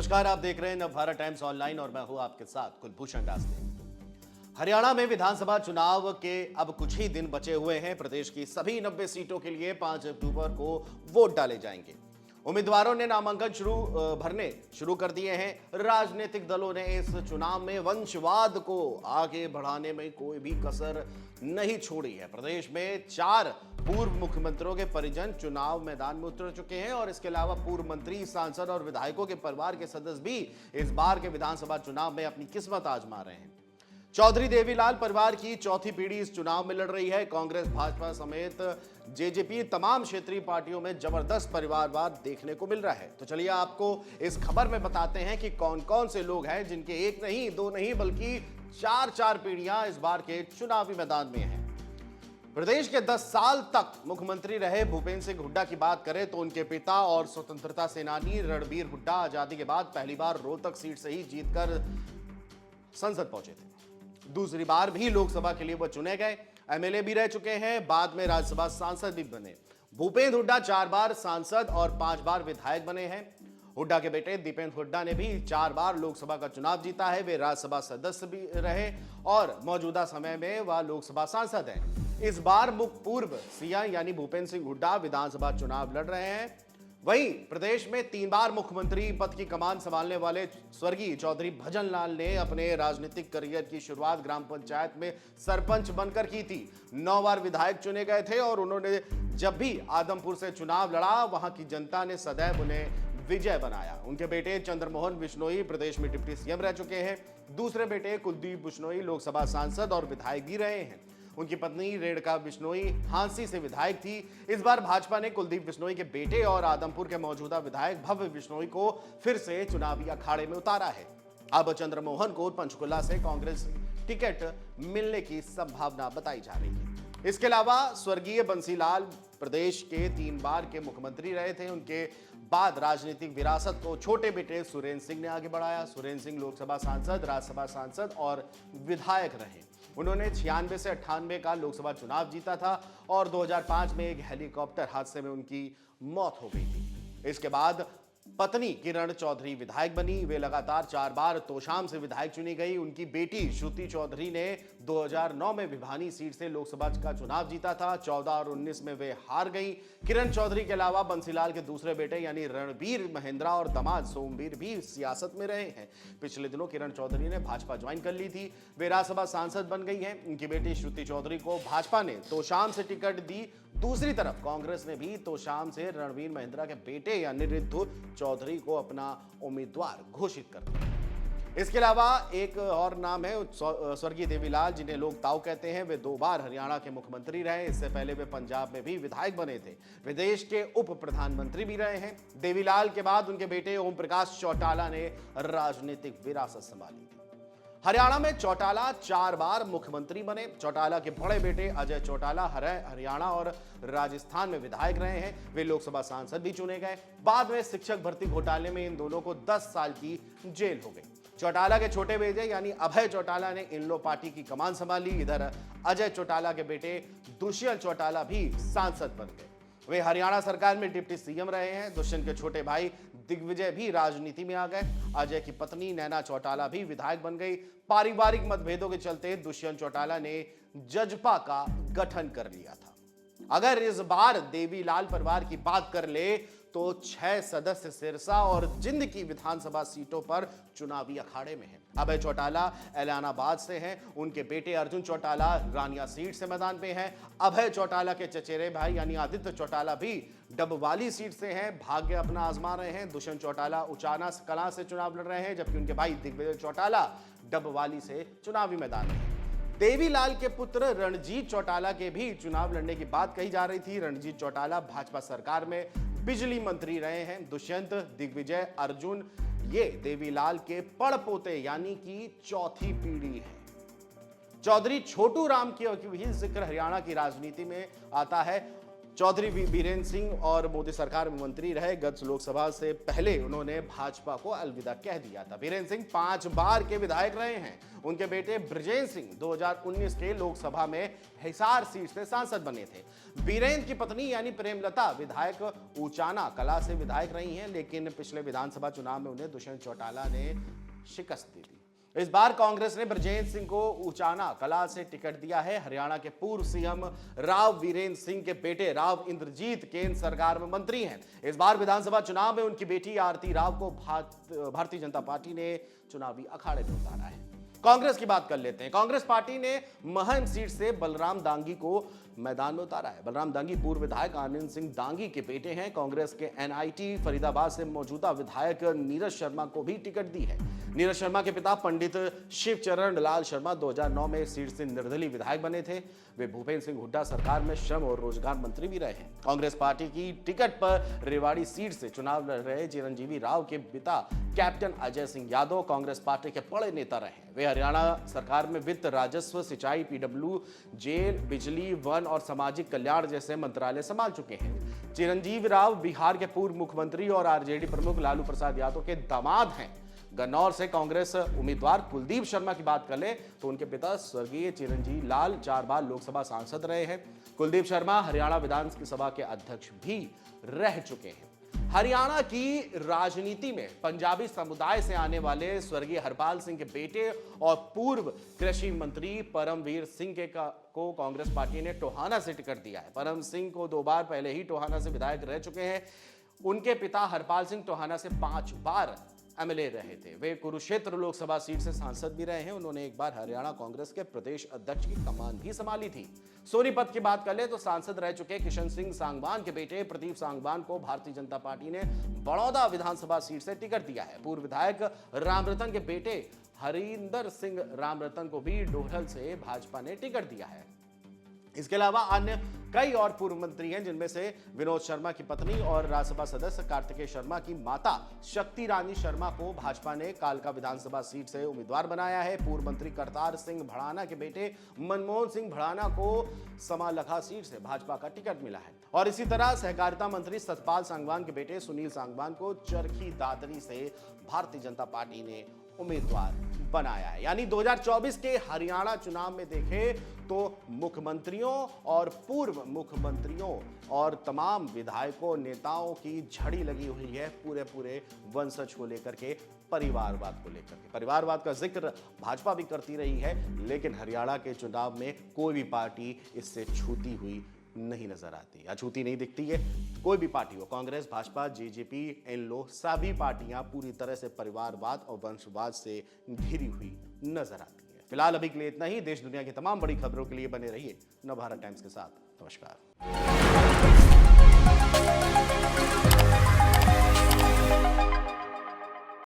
नमस्कार, आप देख रहे हैं नवभारत टाइम्स ऑनलाइन और मैं हूं आपके साथ कुलभूषण दासले। हरियाणा में विधानसभा चुनाव के अब कुछ ही दिन बचे हुए हैं। प्रदेश की सभी 90 सीटों के लिए 5 अक्टूबर को वोट डाले जाएंगे। उम्मीदवारों ने नामांकन भरने शुरू कर दिए हैं। राजनीतिक दलों ने इस चुनाव में वंशवाद को आगे बढ़ाने में कोई भी कसर नहीं छोड़ी है। प्रदेश में 4 पूर्व मुख्यमंत्रियों के परिजन चुनाव मैदान में उतर चुके हैं और इसके अलावा पूर्व मंत्री, सांसद और विधायकों के परिवार के सदस्य भी इस बार के विधानसभा चुनाव में अपनी किस्मत आजमा रहे हैं। चौधरी देवीलाल परिवार की चौथी पीढ़ी इस चुनाव में लड़ रही है। कांग्रेस, भाजपा समेत जेजेपी तमाम क्षेत्रीय पार्टियों में जबरदस्त परिवारवाद देखने को मिल रहा है। तो चलिए आपको इस खबर में बताते हैं कि कौन कौन से लोग हैं जिनके एक नहीं, दो नहीं, बल्कि 4 पीढ़ियां इस बार के चुनावी मैदान में हैं। प्रदेश के 10 साल तक मुख्यमंत्री रहे भूपेंद्र सिंह हुड्डा की बात करें तो उनके पिता और स्वतंत्रता सेनानी रणबीर हुड्डा आजादी के बाद पहली बार रोहतक सीट से ही जीतकर संसद पहुंचे थे। दूसरी बार भी लोकसभा के लिए वो चुने गए। एमएलए भी रह चुके हैं, बाद में राज्यसभा सांसद भी बने। भूपेंद्र हुड्डा 4 बार सांसद और 5 बार विधायक बने हैं। हुड्डा के बेटे दीपेंद्र हुड्डा ने भी 4 बार लोकसभा का चुनाव जीता है। वे राज्यसभा सदस्य भी रहे और मौजूदा समय में वह लोकसभा सांसद हैं। इस बार पूर्व सीएम यानी भूपेंद्र सिंह हुड्डा विधानसभा चुनाव लड़ रहे हैं। वहीं प्रदेश में 3 बार मुख्यमंत्री पद की कमान संभालने वाले स्वर्गीय चौधरी भजन लाल ने अपने राजनीतिक करियर की शुरुआत ग्राम पंचायत में सरपंच बनकर की थी। 9 बार विधायक चुने गए थे और उन्होंने जब भी आदमपुर से चुनाव लड़ा, वहां की जनता ने सदैव उन्हें विजय बनाया। उनके बेटे चंद्रमोहन बिश्नोई प्रदेश में डिप्टी सीएम रह चुके हैं। दूसरे बेटे कुलदीप बिश्नोई लोकसभा सांसद और विधायक भी रहे हैं। उनकी पत्नी रेणुका बिश्नोई हांसी से विधायक थी। इस बार भाजपा ने कुलदीप बिश्नोई के बेटे और आदमपुर के मौजूदा विधायक भव्य बिश्नोई को फिर से चुनावी अखाड़े में उतारा है। अब चंद्रमोहन को पंचकुला से कांग्रेस टिकट मिलने की संभावना बताई जा रही है। इसके अलावा स्वर्गीय बंसीलाल प्रदेश के 3 बार के मुख्यमंत्री रहे थे। उनके बाद राजनीतिक विरासत को छोटे बेटे सुरेंद्र सिंह ने आगे बढ़ाया। सुरेंद्र सिंह लोकसभा सांसद, राज्यसभा सांसद और विधायक रहे। उन्होंने 96 से 98 का लोकसभा चुनाव जीता था और 2005 में एक हेलीकॉप्टर हादसे में उनकी मौत हो गई थी। इसके बाद पत्नी किरण चौधरी विधायक बनी। वे लगातार 4 बार तोशाम से विधायक चुनी गई। उनकी बेटी श्रुति चौधरी ने 2009 में भिवानी सीट से लोकसभा का चुनाव जीता था। 14 और 19 में वे हार गई। किरण चौधरी के अलावा बंसीलाल के दूसरे बेटे यानी रणबीर महेंद्रा और दामाद सोमवीर भी सियासत में रहे हैं। पिछले दिनों किरण चौधरी ने भाजपा ज्वाइन कर ली थी। वे राज्यसभा सांसद बन गई हैं। उनकी बेटी श्रुति चौधरी को भाजपा ने तोशाम से टिकट दी। दूसरी तरफ कांग्रेस ने भी तोशाम से रणबीर महेंद्रा के बेटे यानी रिद्धु चौधरी को अपना उम्मीदवार घोषित कर दिया। इसके अलावा एक और नाम है स्वर्गीय देवीलाल, जिन्हें लोग ताऊ कहते हैं। वे 2 बार हरियाणा के मुख्यमंत्री रहे। इससे पहले वे पंजाब में भी विधायक बने थे। वे देश के उप प्रधानमंत्री भी रहे हैं। देवीलाल के बाद उनके बेटे ओम प्रकाश चौटाला ने राजनीतिक विरासत संभाली। हरियाणा में चौटाला 4 बार मुख्यमंत्री बने। चौटाला के बड़े बेटे अजय चौटाला हरियाणा और राजस्थान में विधायक रहे हैं। वे लोकसभा सांसद भी चुने गए। बाद में शिक्षक भर्ती घोटाले में इन दोनों को 10 साल की जेल हो गई। चौटाला के छोटे बेटे यानी अभय चौटाला ने इनलो पार्टी की कमान संभाली। इधर अजय चौटाला के बेटे दुष्यंत चौटाला भी सांसद बन गए। वे हरियाणा सरकार में डिप्टी सीएम रहे हैं। दुष्यंत के छोटे भाई दिग्विजय भी राजनीति में आ गए। अजय की पत्नी नैना चौटाला भी विधायक बन गई। पारिवारिक मतभेदों के चलते दुष्यंत चौटाला ने जजपा का गठन कर लिया था। अगर इस बार देवीलाल परिवार की बात कर ले तो 6 सदस्य सिरसा और जिंद की विधानसभा सीटों पर चुनावी अखाड़े में हैं। अभय चौटाला एलानाबाद से हैं। उनके बेटे अर्जुन चौटाला रानिया सीट से मैदान पे हैं। अभय चौटाला के चचेरे भाई यानी आदित्य चौटाला भी डबवाली सीट से हैं, भाग्य अपना आजमा रहे हैं। दुष्यंत चौटाला उचाना कलां से चुनाव लड़ रहे हैं, जबकि उनके भाई दिग्विजय चौटाला डबवाली से चुनावी मैदान में हैं। देवीलाल के पुत्र रणजीत चौटाला के भी चुनाव लड़ने की बात कही जा रही थी। रणजीत चौटाला भाजपा सरकार में बिजली मंत्री रहे हैं। दुष्यंत, दिग्विजय, अर्जुन ये देवीलाल के पड़पोते यानी कि चौथी पीढ़ी है। चौधरी छोटू राम की भी जिक्र हरियाणा की राजनीति में आता है। चौधरी बीरेंद्र सिंह और मोदी सरकार में मंत्री रहे। गत लोकसभा से पहले उन्होंने भाजपा को अलविदा कह दिया था। बीरेंद्र सिंह 5 बार के विधायक रहे हैं। उनके बेटे ब्रजेंद्र सिंह 2019 के लोकसभा में हिसार सीट से सांसद बने थे। बीरेंद्र की पत्नी यानी प्रेमलता विधायक ऊचाना कला से विधायक रही हैं, लेकिन पिछले विधानसभा चुनाव में उन्हें दुष्यंत चौटाला ने शिकस्त दी थी। इस बार कांग्रेस ने ब्रजेंद्र सिंह को ऊचाना कला से टिकट दिया है। हरियाणा के पूर्व सीएम राव वीरेंद्र सिंह के बेटे राव इंद्रजीत केंद्र सरकार में मंत्री हैं। इस बार विधानसभा चुनाव में उनकी बेटी आरती राव को भारतीय जनता पार्टी ने चुनावी अखाड़े में उतारा है। कांग्रेस की बात कर लेते हैं। कांग्रेस पार्टी ने महम सीट से बलराम दांगी को मैदान में उतारा है। बलराम दांगी पूर्व विधायक आनंद सिंह दांगी के बेटे हैं। कांग्रेस के एनआईटी फरीदाबाद से मौजूदा विधायक नीरज शर्मा को भी टिकट दी है। नीरज शर्मा के पिता पंडित शिवचरण लाल शर्मा 2009 में इस सीट से निर्दलीय विधायक बने थे। वे भूपेंद्र सिंह हुड्डा सरकार में श्रम और रोजगार मंत्री भी रहे हैं। कांग्रेस पार्टी की टिकट पर रेवाड़ी सीट से चुनाव लड़ रहे चिरंजीवी राव के पिता कैप्टन अजय सिंह यादव कांग्रेस पार्टी के बड़े नेता रहे। वे हरियाणा सरकार में वित्त, राजस्व, सिंचाई, पीडब्ल्यू, जेल, बिजली, वन और सामाजिक कल्याण जैसे मंत्रालय संभाल चुके हैं। चिरंजीवी राव बिहार के पूर्व मुख्यमंत्री और आरजेडी प्रमुख लालू प्रसाद यादव के दामाद हैं। गन्नौर से कांग्रेस उम्मीदवार कुलदीप शर्मा की बात कर ले तो उनके पिता स्वर्गीय चिरंजीवी लाल 4 बार लोकसभा सांसद रहे हैं। कुलदीप शर्मा हरियाणा विधानसभा के अध्यक्ष भी रह चुके हैं। हरियाणा की राजनीति में पंजाबी समुदाय से आने वाले स्वर्गीय हरपाल सिंह के बेटे और पूर्व कृषि मंत्री परमवीर सिंह को कांग्रेस पार्टी ने टोहाना से टिकट दिया है। परम सिंह को 2 बार पहले ही टोहाना से विधायक रह चुके हैं। उनके पिता हरपाल सिंह टोहाना से 5 बार एमएलए रहे थे। वे कुरुक्षेत्र लोकसभा सीट से सांसद भी रहे हैं। उन्होंने एक बार हरियाणा कांग्रेस के प्रदेश अध्यक्ष की कमान भी संभाली थी। सोनीपत की बात कर ले तो सांसद रह चुके किशन सिंह सांगवान के बेटे प्रदीप सांगवान को भारतीय जनता पार्टी ने बड़ौदा विधानसभा सीट से टिकट दिया है। पूर्व विधायक रामरतन के बेटे हरिंदर सिंह रामरतन को भी डोहल से भाजपा ने टिकट दिया है। इसके अलावा अन्य कई और पूर्व मंत्री हैं, जिनमें से विनोद शर्मा की पत्नी और राज्यसभा सदस्य कार्तिकेय शर्मा की माता शक्ति रानी शर्मा को भाजपा ने कालका विधानसभा सीट से उम्मीदवार बनाया है। पूर्व मंत्री करतार सिंह भड़ाना के बेटे मनमोहन सिंह भड़ाना को समालखा सीट से भाजपा का टिकट मिला है। और इसी तरह सहकारिता मंत्री सतपाल सांगवान के बेटे सुनील सांगवान को चरखी दादरी से भारतीय जनता पार्टी ने उम्मीदवार बनाया है। यानी 2024 के हरियाणा चुनाव में देखें तो मुख्यमंत्रियों और पूर्व मुख्यमंत्रियों और तमाम विधायकों, नेताओं की झड़ी लगी हुई है पूरे वंशज को लेकर के, परिवारवाद को लेकर के। परिवारवाद का जिक्र भाजपा भी करती रही है, लेकिन हरियाणा के चुनाव में कोई भी पार्टी इससे छूती हुई नहीं नजर आती या छूती नहीं दिखती है। कोई भी पार्टी हो, कांग्रेस, भाजपा, जेजेपी, इनलो, सभी पार्टियां पूरी तरह से परिवारवाद और वंशवाद से घिरी हुई नजर आती है। फिलहाल अभी के लिए इतना ही। देश दुनिया की तमाम बड़ी खबरों के लिए बने रहिए नवभारत टाइम्स के साथ। नमस्कार।